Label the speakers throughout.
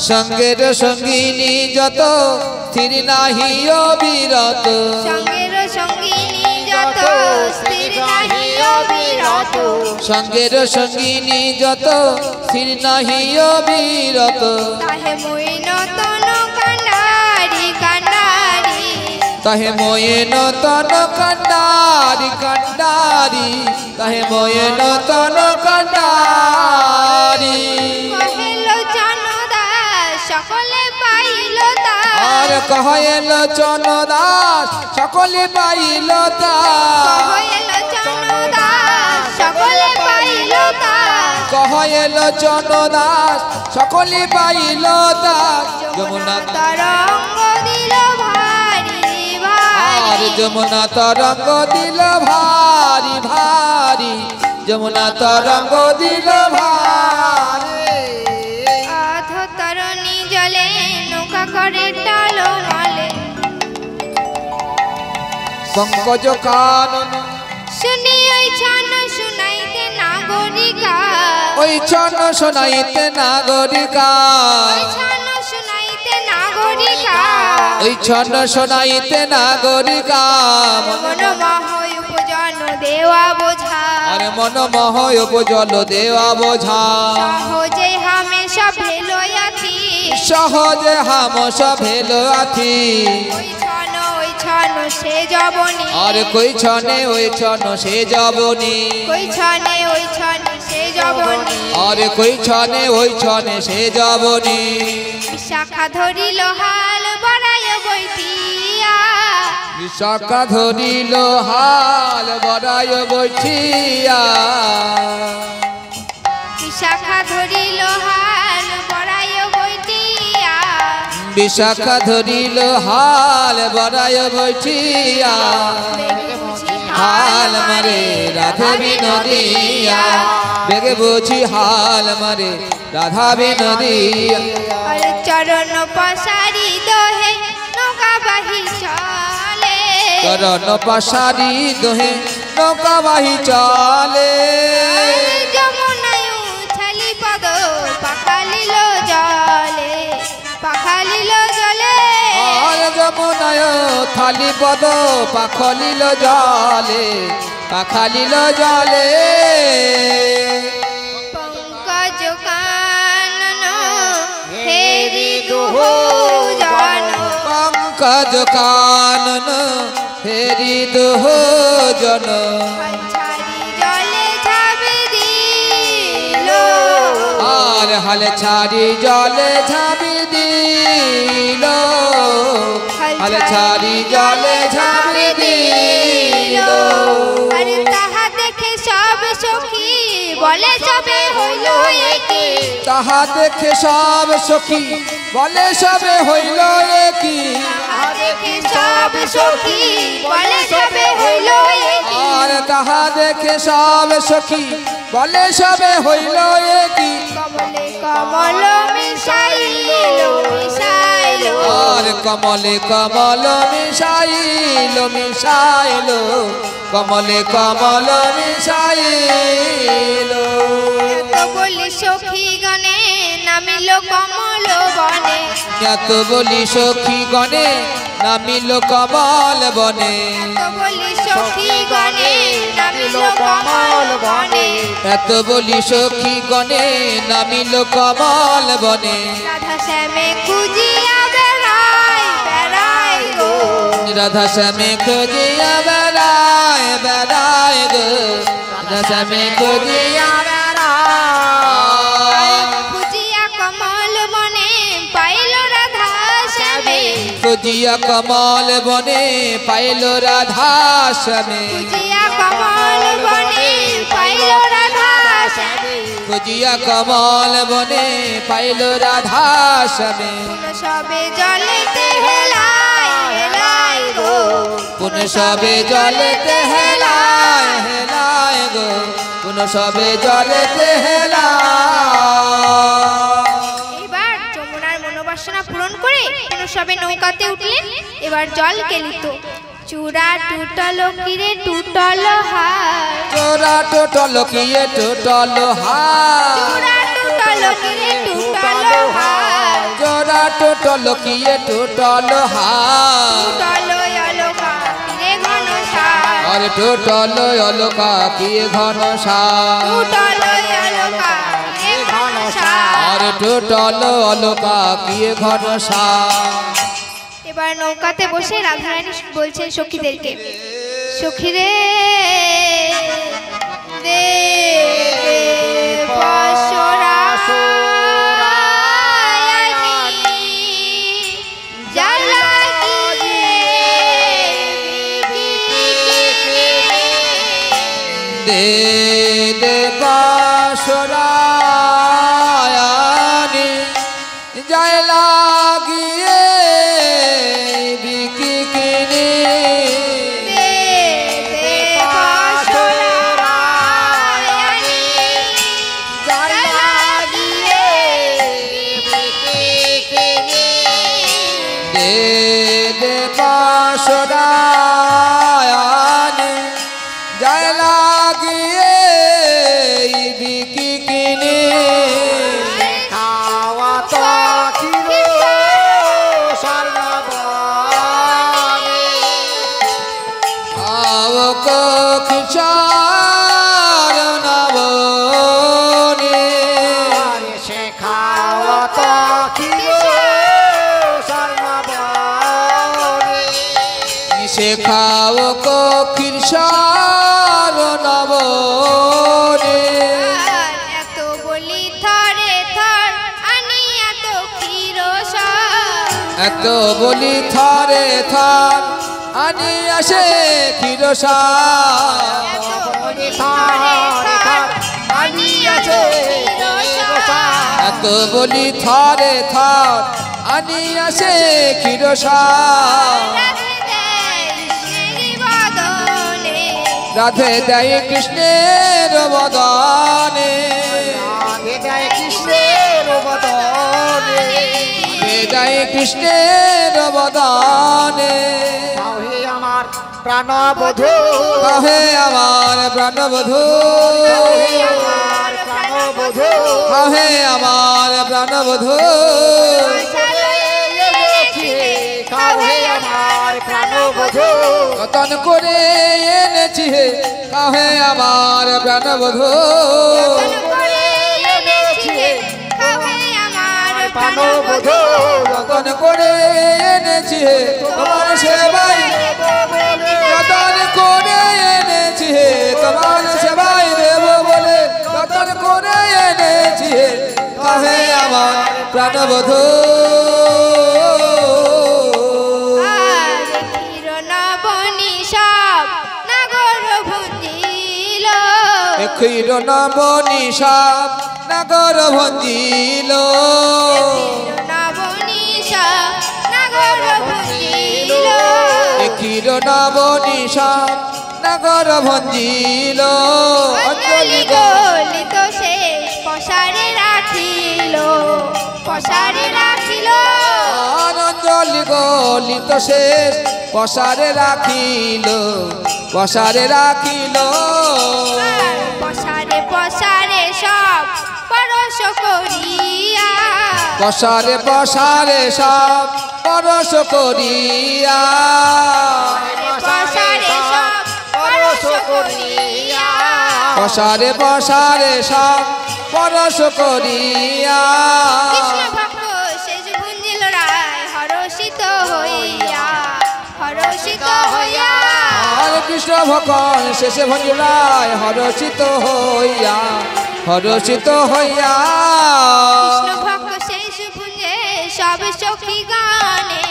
Speaker 1: সঙ্গের সঙ্গিনী যত স্থির নাহি অবিরত
Speaker 2: সঙ্গের সঙ্গিনী যত স্থির নাহি অবিরত
Speaker 1: সঙ্গের সঙ্গিনী যত স্থির নাহি অবিরত
Speaker 2: তাহে মইন তন কান্ডারি কান্ডারি
Speaker 1: তাহে ময়েন তন কান্ডারি কান্ডারি তাহে ময়েন তন কান্ডারি
Speaker 2: কহেল জনদাস সকলে পাইল
Speaker 1: আর কহেল চনদাস সকলে পাইল
Speaker 2: কহেল জনদাস সকলে পাইল
Speaker 1: কহেল চনদাস সকলে পাইল যমুনা
Speaker 2: তরঙ্গ দিল ভারি
Speaker 1: আর
Speaker 2: ভারি
Speaker 1: যমুনা তরঙ্গ দিল ভারি ভারি যমুনা তরঙ্গ দিল ভারি
Speaker 2: অথ তরণী জলে নৌকা করে টলমলে
Speaker 1: পঙ্কজ কানন
Speaker 2: শুনি ওই ছন শুনাইতে নাগরিকা
Speaker 1: ওই ছন শোনাইতে নাগরিকা
Speaker 2: ওই ছন শুনাইতে নাগরিকা
Speaker 1: ওই ছন শোনাইতে নাগরিকা
Speaker 2: মনোমহ উপজন দেওয়া বোঝা
Speaker 1: আরে মনমোহ উপজল দেওয়া বোঝা
Speaker 2: সহজে হামেশা ভেলয়াথি
Speaker 1: সহজে হাম সভেল আথি
Speaker 2: ওই ছন সে জবনি
Speaker 1: আর কই ছনে ওই ছন সে জবনি
Speaker 2: ওই ছন সে জবনি
Speaker 1: আর কই ছনে ওই ছনে সে জবনি
Speaker 2: শাখা ধরিল হাল বড়ায় বইটিয়া
Speaker 1: বিশাখা ধরিল হাল বড়ায় বৈঠিয়া
Speaker 2: শাখা ধরিল হাল বড়ায় বইটিয়া
Speaker 1: বিশাখা ধরিল হাল বড়ায় বৈঠিয়া হাল মারে রাধা বিনোদিয়া বেগে বুঝি হাল মারে রাধা বিনোদিয়া
Speaker 2: আর চরণ পসারি দোহে নৌকা বাহি চলে
Speaker 1: চরণ পাশারি দোহে নৌকা বাহি চলে
Speaker 2: যমুনায় উছালি পদ পাখালিল জলে পাখালিল জলে
Speaker 1: আর যমুনায় থালি পদ পাখলিল জলে পাখালিল জলে
Speaker 2: পঙ্কজ কানন হেরি দুহ জন
Speaker 1: পঙ্কজ কানন হেরি দুহ জন
Speaker 2: ছাড়ি জলে ঝাবে দিল
Speaker 1: আর হাল ছাড়ি জলে ঝাবি দিল হাল ছাড়ি জলে ঝাবি দিল
Speaker 2: আরে তাহা দেখে সব সখী বলে সবে হইল একি
Speaker 1: তাহা দেখে সব সখী বলে সবে হইল একি
Speaker 2: তাহা দেখে সব সখী বলে সবে হইল একি
Speaker 1: আর তাহা দেখে সব সখী বলে সবে হইল একি
Speaker 2: কমলে কমল মিশাইল মিশাইল
Speaker 1: আর কমলে কমল মিশাইল মিশাইল কমলে কমল মিশাইল
Speaker 2: এত বলি সখী গণে নামিল কমল বনে
Speaker 1: এত বলি সখী গণে নামিল কমল বনে
Speaker 2: এত বলি সখী গণে নামিল কমল বনে
Speaker 1: এত বলি সখী গণে নামিল কমল বনে
Speaker 2: রাধা শ্যামে খুঁজিয়া বেড়াই বেড়াই গো
Speaker 1: রাধা শ্যামে খুঁজিয়া বেড়ায় বেড়ায় গো রাধা শ্যামে খুঁজিয়া বেড়ায়
Speaker 2: খুঁজিয়া কমল বনে পাইল রাধা শ্যামে
Speaker 1: খুঁজিয়া কমল বনে পাইল রাধা শ্যামে
Speaker 2: খুঁজিয়া কমল বনে পাইল রাধা শ্যামে
Speaker 1: খুঁজিয়া কমল বনে পাইল রাধা শ্যামে
Speaker 2: পুন সবে জলেতে হেলাই হেলাই গো
Speaker 1: পুন সবে জলেতে হেলায় হেলায় গো পুন সবে জলেতে হেলায়
Speaker 2: এবার যমুনার মনোবাসনা পূরণ করে পুন সবে নৌকাতে উঠলেন এবার জল কেলিত চূড়া টুটল কিরে টুটল হার
Speaker 1: চোরা টোটল কিয়ে টোটল হার
Speaker 2: চূড়া টুটল লোকিরে টুটলো হাত
Speaker 1: জোড়া টুটল কিয়ে টুটল হাত
Speaker 2: টুটলো অলকা কিরে ঘন সার
Speaker 1: আরে টুটল অলকা কিয়ে ঘন সার
Speaker 2: টুটলো অলকা কিরে ঘন সার
Speaker 1: আরে টুটল অলকা কিয়ে ঘন সার।
Speaker 2: এবার নৌকাতে বসে রাধারানী বলছেন সখীদেরকে, সখীরে দে পশরা
Speaker 1: দে দে বাসরায়ানি যায় লাগিয়ে বিকি কিনে দে দে বাসরায়ানি যায় লাগিয়ে বিকি কিনে
Speaker 3: খাওয়া তো খিরো সর্ববারে
Speaker 1: আবক খিচার নবনে
Speaker 3: আরে সে খাওয়া তো খিরো সর্ববারে
Speaker 1: সে খাও খিরসার নবনে
Speaker 2: এত বলি থরে থর আনি এত ক্ষীরসার
Speaker 1: এত বলি থরে থর আনি আসে খিরসার
Speaker 2: এত বলি থরে থর আনি এত ক্ষীরসার
Speaker 1: এত বলি থরে থর আনি আসে খিরসার রাধে দেয় কৃষ্ণের বদনে
Speaker 3: আগে দেয় কৃষ্ণের বদনে
Speaker 1: রাধে দেয় কৃষ্ণের বদনে
Speaker 3: তাহে আমার প্রাণবধূ
Speaker 1: কহে আমার প্রাণবধূ
Speaker 3: তাহে আমার প্রাণবধূ
Speaker 1: কহে আমার প্রাণবধূ
Speaker 3: কাহে আমার প্রাণবধূ
Speaker 1: কতন করে এনেছি হে কহে আমার প্রাণবধূ
Speaker 3: প্রাণবধূ
Speaker 1: কতন করে এনেছি হে তোমার সেবাই কতন করে এনেছি হে তোমার সেবাই দেব বলে কতন করে এনেছি হে কহে আমার প্রাণবধূ ক্ষীর নবনী সাপ নাগর ভঞ্জিল ক্ষীর নবনী সাপ নাগর ভঞ্জিল
Speaker 2: অঞ্জলি গলিত শেষ পসারে রাখিল পসারে রাখিল
Speaker 1: অঞ্জলি গলিত শেষ পসারে রাখিল পসারে রাখিল
Speaker 2: পসারে পসারে সব পরশ করিয়া
Speaker 1: পসারে পসারে সব পরশ করিয়া
Speaker 2: পসারে সব পরশ করিয়া
Speaker 1: পসারে পসারে সব পরশ করিয়া
Speaker 2: কৃষ্ণ ভক্ত শেষ ভুঞ্জিল রায় হরষিত হইয়া হরষিত হইয়া
Speaker 1: হরে কৃষ্ণ ভগবান শেষে ভঞ্জুলায় হরষিত হইয়া হরষিত হইয়া
Speaker 2: কৃষ্ণ ভক্ত শেষ ভুঞ্জে সব সখী গানে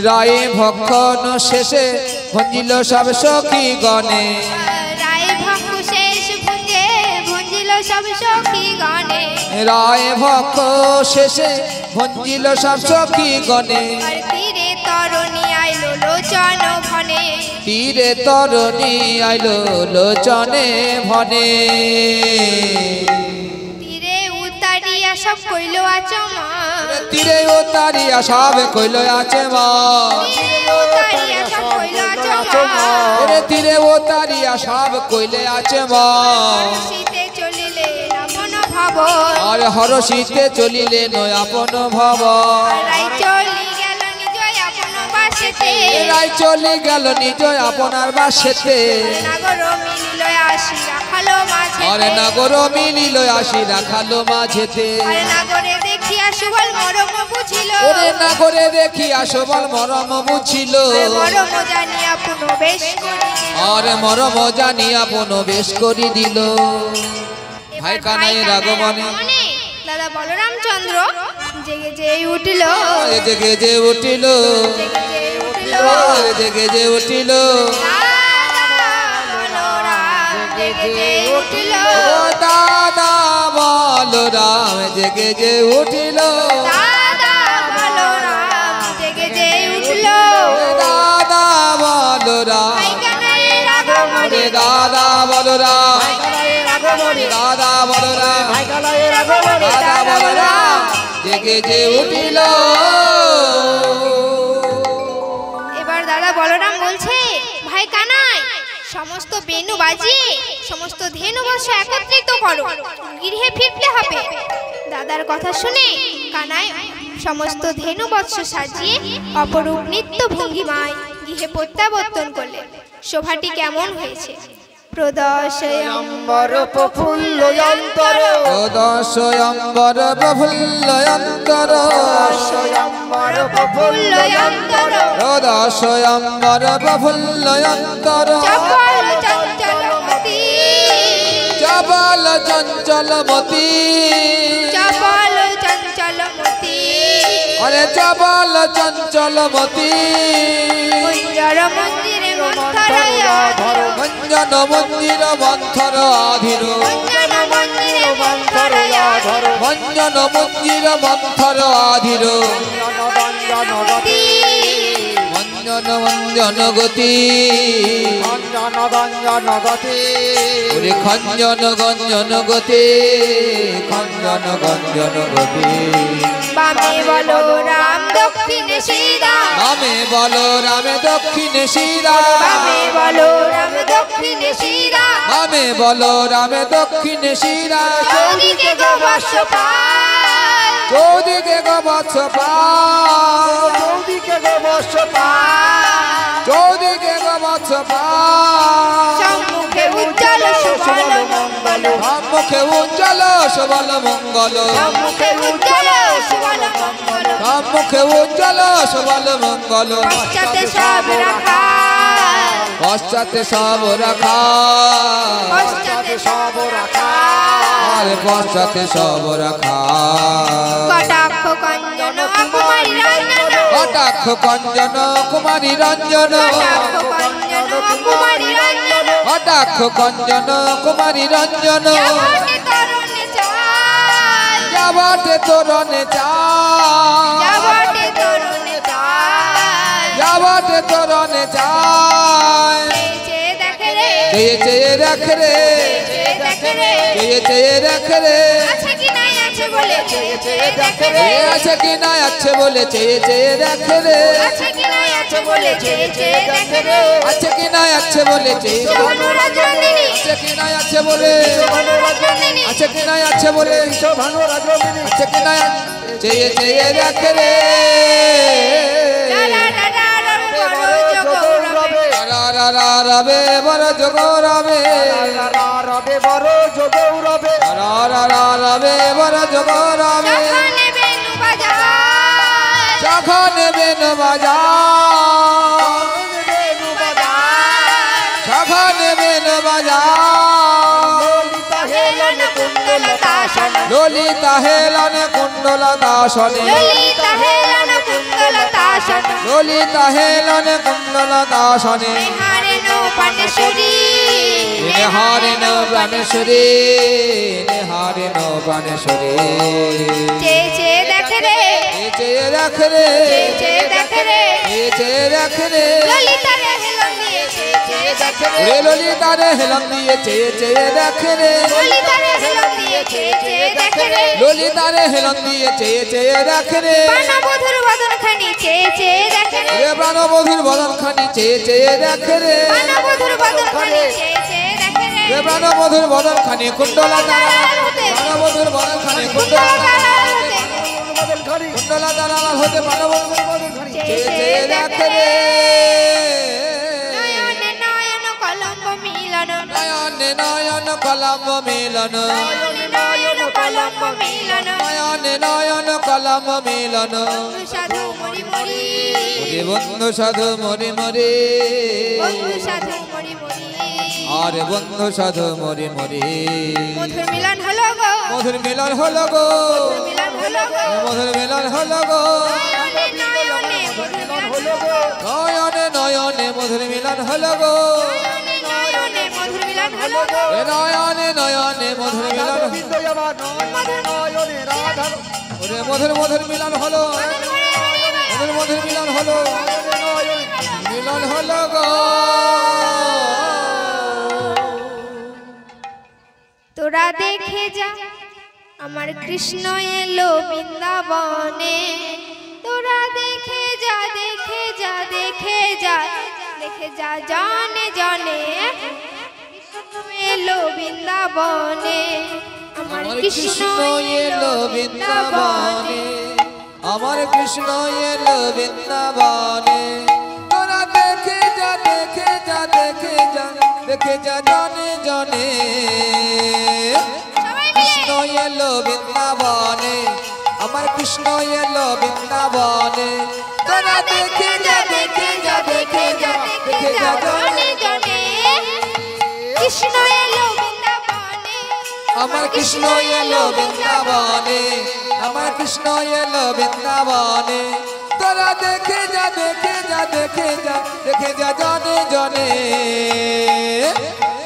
Speaker 1: রায়ে ভক্ষণ শেষে ভঞ্জিল সব সখী গণে
Speaker 2: রায় ভক্ত শেষ ভুঞ্জে ভুঞ্জিল সব সখী গানে
Speaker 1: রায় ভক্ষ শেষে ভঞ্জিল সব সখী গণে
Speaker 2: আর তীরে তরণী আইলো লোচন ভনে
Speaker 1: তীরে তরণী আইলো লোচনে ভনে
Speaker 2: তীরে উতারিয়া সব কইল আচমা
Speaker 1: তীরে ও তারিয়া সব কইল আছে মা
Speaker 2: তীরে উতারিয়া সব কইল আচমা
Speaker 1: তীরে ও তারিয়া সব কইলে আছে মা
Speaker 2: শীতে চলিলে রাবণ ভব
Speaker 1: আর হরষিতে চলিলেন আপন ভব
Speaker 2: রাই চলি গেল নিজ আপন বাসেতে
Speaker 1: রাই চলি গেল নিজ আপনার বাসেতে
Speaker 2: নাগর মিলিল আসি রাখালো মাঝে
Speaker 1: আরে নাগর মিলিল আসি রাখালো মাঝেতে
Speaker 2: আরে নাগরে দেখিয়া সুবল মরম বুঝিল
Speaker 1: ওরে নাগরে দেখি আসবল মরম বুঝিল
Speaker 2: মরম জানিয়া পুনঃ বেশ করি
Speaker 1: আরে মরম জানিয়া পুন বেশ করি দিল ভাই কানাইয়ের আগমনে
Speaker 2: দাদা বলরামচন্দ্র জেগে যে উঠিল
Speaker 1: জেগে যে উঠিল জেগে যে উঠিল ও দাদা বলরাম জেগে যে উঠিল দাদা বলরাম রে দাদা বলরাম দাদা বলরাম দাদা বলরাম জেগে যে উঠিল
Speaker 2: এবার দাদা বলরাম বলছে ভাই কানাই সমস্ত বেনু বাজিয়ে সমস্ত ধেনু বৎস একত্রিত করো গৃহে ফিরতে হবে দাদার কথা শুনে কানাই সমস্ত ধেনু বৎস সাজিয়ে অপরূপ নৃত্য ভঙ্গিমায় গৃহে প্রত্যাবর্তন করলেন শোভাটি কেমন হয়েছে
Speaker 3: অম্বর প্রফুল্ল অন্তর
Speaker 1: দশয়ম্বর প্রফুল্লয়ন্তর
Speaker 3: অম্বর প্রফুল্ল অন্তর
Speaker 1: দশয়ম্বর প্রফুল্লয়ন্তর
Speaker 2: চপল চঞ্চলমতি
Speaker 1: চপল চঞ্চলমতি
Speaker 2: চপল চঞ্চলমতি
Speaker 1: আরে চপল চঞ্চলমতি
Speaker 2: কুঞ্জর মন্দিরে মন্থরয়া
Speaker 1: মঞ্জন মন্দির মন্থর আধীন
Speaker 2: মঞ্জন মন্দিরে মন্থরয়া
Speaker 1: মঞ্জন মন্দির মন্থর আধীন মঞ্জন মঞ্জন গতি ওরে খঞ্জন গঞ্জন গতি খঞ্জন গঞ্জন গতি
Speaker 2: বামে বলো রাম দক্ষিণে সিধা
Speaker 1: বামে বলো রামে দক্ষিণে শিরা
Speaker 2: বামে বলো রাম দক্ষিণে সিধা
Speaker 1: বামে বলো রামে দক্ষিণে শিরা
Speaker 2: চৌদিকে গোবর্ষ পায়
Speaker 1: চৌদিকে গবৎস পাল
Speaker 3: চৌদিকে গোবর্ষ
Speaker 1: চৌদিকে গবৎস পাল
Speaker 2: সম্মুখে উজ্জ্বল সুবল মঙ্গল
Speaker 1: সম্মুখে উজ্জ্বল সবল মঙ্গল
Speaker 2: সম্মুখে উজ্জ্বল সুবল মঙ্গল
Speaker 1: সম্মুখে উজ্জ্বল সবল মঙ্গল
Speaker 2: পশ্চাতে সব রাখা
Speaker 1: পশ্চাতে সব রাখা
Speaker 2: পশ্চাতে সব রাখা
Speaker 1: আরে পশ্চাতে সব রাখা
Speaker 2: কটাক্ষ কঞ্জন কুমারী রঞ্জন
Speaker 1: কটাক্ষ কঞ্জন কুমারী রঞ্জন
Speaker 2: কটাক্ষ কঞ্জন কুমারী রঞ্জন
Speaker 1: কটাক্ষ কঞ্জন কুমারী রঞ্জন
Speaker 2: যাবটে তরুণে চায়
Speaker 1: যাবটে তরণে চায়
Speaker 2: যাবটে তরুণে চায়
Speaker 1: যাবটে তরণে চায়
Speaker 2: চেয়ে দেখে রে
Speaker 1: চেয়ে চেয়ে দেখ রে
Speaker 2: চেয়ে দেখে রে
Speaker 1: চেয়ে চেয়ে দেখ রে
Speaker 2: আছে কি নাই আছে বলে চেয়ে চেয়ে দেখে রে
Speaker 1: এ আছে কি না আছে বলে চেয়ে চেয়ে দেখ রে
Speaker 2: আছে কি নাই আছে বলে চেয়ে চেয়ে দেখে রে
Speaker 1: আছে কি না আছে বলে চেয়ে
Speaker 2: শোভনরাজনন্দিনী
Speaker 1: আছে কি না আছে বলে
Speaker 2: শোভনরাজনন্দিনী
Speaker 1: আছে কি না আছে বলে আছে কি না চেয়ে চেয়ে দেখ রে রা রা রা রবে বর যোগ রবে
Speaker 3: রবে বড় যোগৌরবে
Speaker 1: রা রা রা রবে বর যোগ রবে যখন বেন বাজা যখন বেন বাজা ললিতা হেলন কুণ্ডল দাসনে ললিতা হেলন কুণ্ডল দাসনে নেহারেন প্রাণেশ্বরী নেহারেন প্রাণেশ্বরী
Speaker 2: চেয়ে দেখে রে
Speaker 1: এ চেয়ে দেখ রে
Speaker 2: চেয়ে দেখে রে
Speaker 1: এ চেয়ে দেখ রে
Speaker 2: ললিতা রে হেলন দিয়ে চেয়ে দেখে রে
Speaker 1: ওরে ললিতা রে হেলন দিয়ে চেয়ে চেয়ে দেখ রে
Speaker 2: ললিতা রে হেলন দিয়ে চেয়ে দেখে রে
Speaker 1: ললিতা রে হেলন দিয়ে চেয়ে চেয়ে দেখ রে
Speaker 2: প্রাণবধুর বদন খানি চেয়ে দেখে রে
Speaker 1: রে প্রাণবধুর বদন খানি চেয়ে চেয়ে দেখ রে
Speaker 2: প্রাণবধুর বদন খানি চেয়ে দেখে রে
Speaker 1: রে প্রাণ মধুর বদন খানি কুণ্ডলা দালাল হতে প্রাণ মধুর বদন খানি কুণ্ডলা দালাল হতে কুণ্ডলা দালাল হতে প্রাণ মধুর বদন খানি চেয়ে দেখে রে
Speaker 2: নয়নে নয়ন কলম্ব মিলন
Speaker 1: নয়নে নয়ন কলম্ব মিলন
Speaker 2: নয়ন কলম্ব মিলন
Speaker 1: নয়নে নয়ন কলম্ব মিলন
Speaker 2: সাধু মরি মরি
Speaker 1: বন্ধু সাধু মরি মরি
Speaker 2: বন্ধু সাধু মরি মরি
Speaker 1: আরে বন্ধু সাধু মরি মরি
Speaker 2: মধুর মিলন হলো গো
Speaker 1: মধুর মিলন হলো গো
Speaker 2: মিলন হলো গো
Speaker 1: মধুর মিলন হলো গো
Speaker 2: নয়নে নয়নে মধুর মিলন হলো গো
Speaker 1: নয়নে নয়নে মধুর মিলন হলো গো
Speaker 2: নয়নে মধুর মিলন হলো গো
Speaker 1: নয়নে নয়নে মধুর মিলন ওরে মধুর মধুর মিলন হলো মধুর মধুর মিলন হলো মিলন হলো গো
Speaker 2: তোরা দেখে যা আমার কৃষ্ণ এলো বৃন্দাবনে তোরা দেখে যা দেখে যা দেখে যা দেখে যা জানে জানে কৃষ্ণ এলো বৃন্দাবনে আমার
Speaker 1: আমার
Speaker 2: কৃষ্ণ
Speaker 1: কৃষ্ণ এলো বৃন্দাবনে আমার কৃষ্ণ এলো বৃন্দাবনে তোরা দেখে যা দেখে যা দেখে যা দেখে যা জানে জানে কৃষ্ণ এলো বৃন্দাবনে আমার কৃষ্ণ এলো বৃন্দাবনে তোরা দেখে যা দেখে যা দেখে যা দেখে যা জানে
Speaker 2: জানে কৃষ্ণ এলো বৃন্দাবনে
Speaker 1: আমার কৃষ্ণ এলো বৃন্দাবনে আমার কৃষ্ণ এলো বৃন্দাবনে তোরা দেখে যা দেখে যা দেখে যা দেখে যা জানে জানে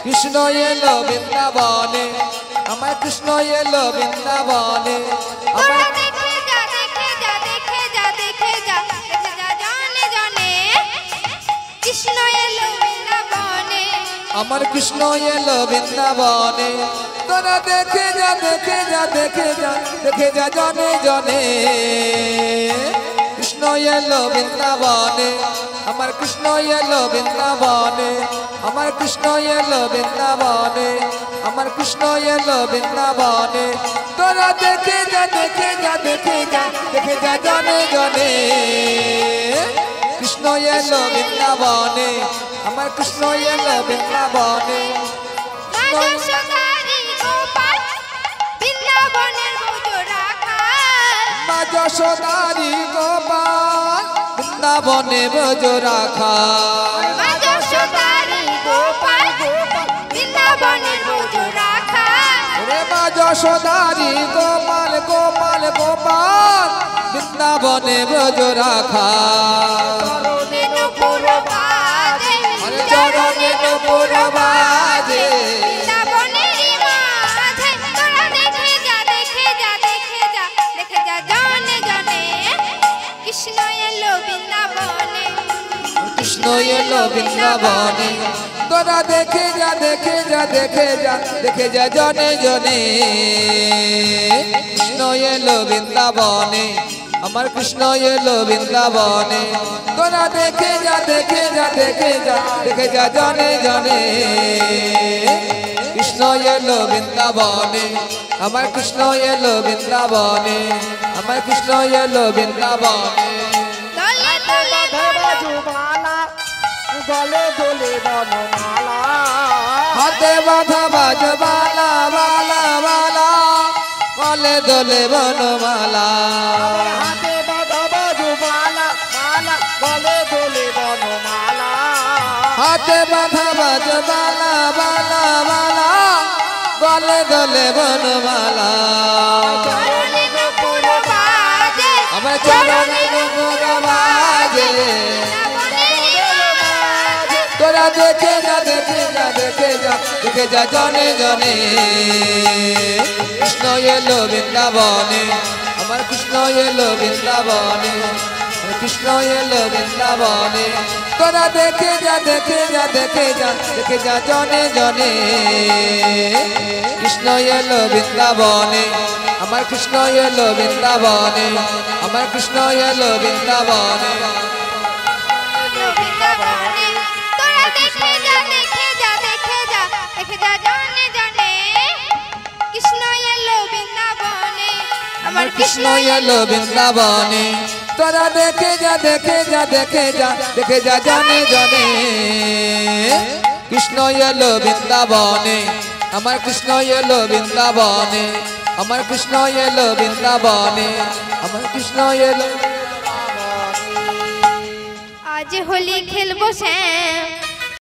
Speaker 1: কৃষ্ণ এলো বৃন্দাবনে আমার কৃষ্ণ এলো বৃন্দাবনে আমার
Speaker 2: তোরা দেখে যা দেখে যা দেখে যা দেখে যা দেখে যা জানে জানে কৃষ্ণ এলো বৃন্দাবনে
Speaker 1: আমার কৃষ্ণ এলো বৃন্দাবনে তোরা দেখে যা দেখে যা দেখে যা দেখে যা জানে জানে কৃষ্ণ এলো বৃন্দাবনে আমার কৃষ্ণ এলো বৃন্দাবনে আমার কৃষ্ণ এলো বৃন্দাবনে আমার কৃষ্ণ এলো বৃন্দাবনে তোরা দেখে যা দেখে যা দেখে যা দেখে যা জানে জানে কৃষ্ণ এলো বৃন্দাবনে আমার কৃষ্ণ এলো বৃন্দাবনে
Speaker 2: রাজসদারি গোপাল বৃন্দাবনের মতো রাখা
Speaker 1: মা যশোদারি গোপাল বৃন্দাবনে ব্রজ রাখা
Speaker 2: রাজসদারি গোপাল বৃন্দাবনের মতো রাখা
Speaker 1: রে মা যশোদারি গোপাল গোপাল গোপাল বৃন্দাবনে ব্রজ রাখা
Speaker 2: নুপুর বাজে
Speaker 1: আরে চরণে নুপুর বাজে
Speaker 2: বৃন্দাবনেরই মাঝে তোরা দেখে যা দেখে যা দেখে যা দেখে যা জানে জানে কৃষ্ণ এলো বৃন্দাবনে
Speaker 1: কৃষ্ণ এলো বৃন্দাবনে তোরা দেখে যা দেখে যা দেখে যা দেখে যা জনে জনে কৃষ্ণ এলো বৃন্দাবনে আমার কৃষ্ণ এলো বৃন্দাবনে তোরা দেখে যা দেখে যা দেখে যা দেখে যা জনে জনে কৃষ্ণ এলো বৃন্দাবনে আমার কৃষ্ণ এলো বৃন্দাবনে আমার কৃষ্ণ এলো বৃন্দাবনে
Speaker 2: দলে দলে
Speaker 3: গলে দোলে বনমালা
Speaker 1: হাতে বাঁধা বাজ বালা বালা বালা গলে দোলে বনমালা
Speaker 3: হাতে বাঁধা বাজু মালা মালা গলে দোলে বনমালা
Speaker 1: হাতে বাঁধা বাজ বালা বালা বালা গলে দোলে বনমালা
Speaker 2: চরণে নুপুর বাজে
Speaker 1: আমার চরণে নুপুর বাজে তোরা দেখে যা দেখে যা দেখে যা দেখে যা জনে জনে কৃষ্ণ এলো বৃন্দাবনে আমার কৃষ্ণ এলো বৃন্দাবনে কৃষ্ণ এলো বৃন্দাবনে তোরা দেখে যা দেখে যা দেখে যা দেখে যা জনে জনে কৃষ্ণ এলো বৃন্দাবনে আমার কৃষ্ণ এলো বৃন্দাবনে আমার কৃষ্ণ এলো বৃন্দাবনে
Speaker 2: বৃন্দাবনে তোরা দেখে যা দেখে যা দেখে যা দেখে যা
Speaker 1: আমার কৃষ্ণ এলো বৃন্দাবনে তোরা দেখে যা দেখে যা দেখে যা দেখে যা জানে জানে কৃষ্ণ এলো বৃন্দাবনে আমার কৃষ্ণ এলো বৃন্দাবনে আমার কৃষ্ণ এলো বৃন্দাবনে আমার কৃষ্ণ এলো
Speaker 2: আজ হোলি খেলবো শ্যাম